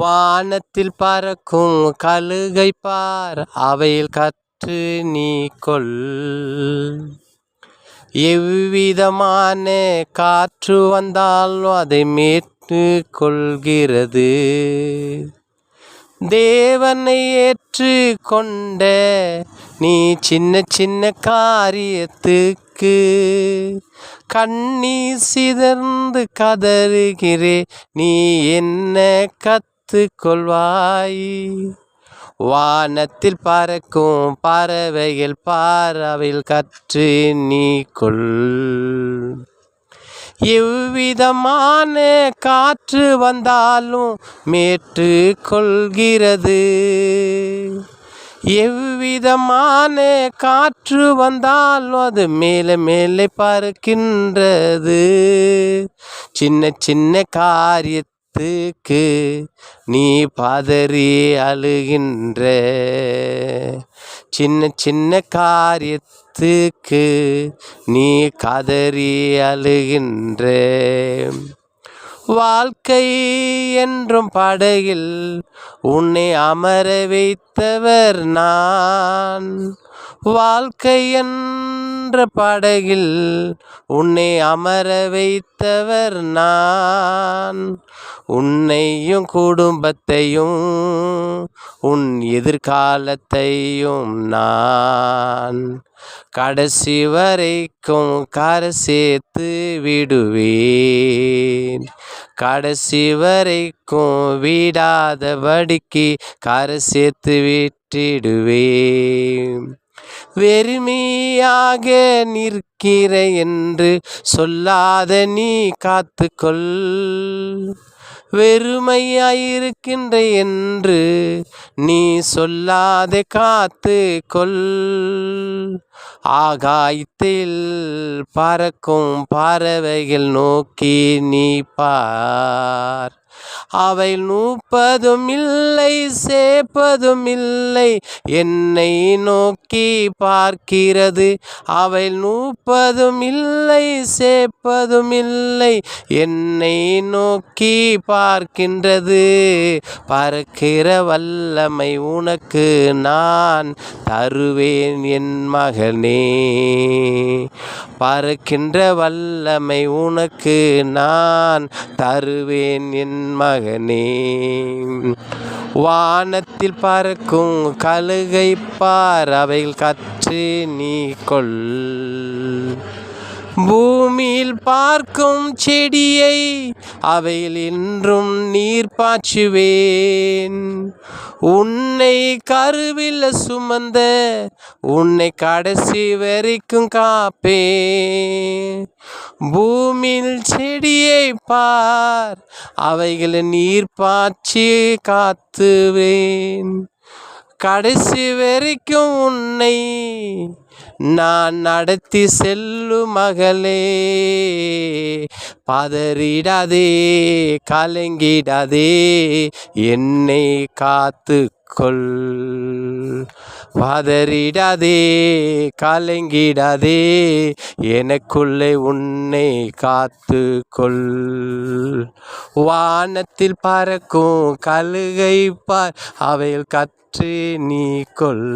வானத்தில் பறக்கும் கழுகை பார், அவையில் கற்று நீ கொள். எவ்விதமான காற்று வந்தாலும் அதை மேற்று கொள்கிறது. தேவனை ஏற்று கொண்ட நீ சின்ன சின்ன காரியத்துக்கு கண்ணீர் சிதர்ந்து கதறுகிறே, நீ என்ன கற்றுக்கொள்வாய்? வானத்தில் பறக்கும் பறவைகள் பாரவில் கற்று நீ கொள். எவ்விதமான காற்று வந்தாலும் மேற்று கொள்கிறது. எவ்விதமான காற்று வந்தாலும் அது மேலே மேலே பறக்கின்றது. சின்ன சின்ன காரியத்துக்கு நீ பதறி அழுகின்ற. சின்ன சின்ன காரியத்துக்கு நீ கதறி அழுகின்ற. வாழ்க்கை என்றும் படகில் உன்னை அமர வைத்தவர் நான். வாழ்க்கை என்ற படகில் உன்னை அமர வைத்தவர் நான். உன்னையும் குடும்பத்தையும் உன் எதிர்காலத்தையும் நான் கடைசி வரைக்கும் கரை சேர்த்து விடுவேன். கடைசி வரைக்கும் விடாதபடிக்கு கரை சேர்த்து விட்டிடுவேன். வெறுமையாக நிற்கிற என்று சொல்லாத நீ காத்துக்கொள். வெறுமையாயிருக்கின்ற என்று நீ சொல்லாத காத்து கொள். ஆகாயத்தில் பறக்கும் பறவைகள் நோக்கி நீ பார். அவை நூற்பதும் இல்லை, சேர்ப்பதும் இல்லை, என்னை நோக்கி பார்க்கிறது. அவை நூற்பதும் இல்லை, சேர்ப்பதும் இல்லை, என்னை நோக்கி பார்க்கின்றது. பறக்கிற வல்லமை உனக்கு நான் தருவேன் என் மகனே. பறக்கின்ற வல்லமை உனக்கு நான் தருவேன் என் மகனே. வானத்தில் பறக்கும் கழுகை பார், அவையில் கற்று நீ கொள். பூமியில் பார்க்கும் செடியை அவையில் என்றும் நீர் பாய்ச்சுவேன். உன்னை கருவில் சுமந்த உன்னை கடைசி வரைக்கும் காப்பேன். பூமியில் செடியை பார், அவைகளை நீர் பாய்ச்சி காத்துவேன். கடைசி வரைக்கும் உன்னை நான் நடத்தி செல்லும் மகளே. பதறிடாதே, கலங்கிடாதே, என்னை காத்துக்கொள். பதறிடாதே, கலங்கிடாதே, எனக்குள்ளே உன்னை காத்துக்கொள். வானத்தில் பறக்கும் கழுகை பார், அவையில் கற்று நீ கொள்.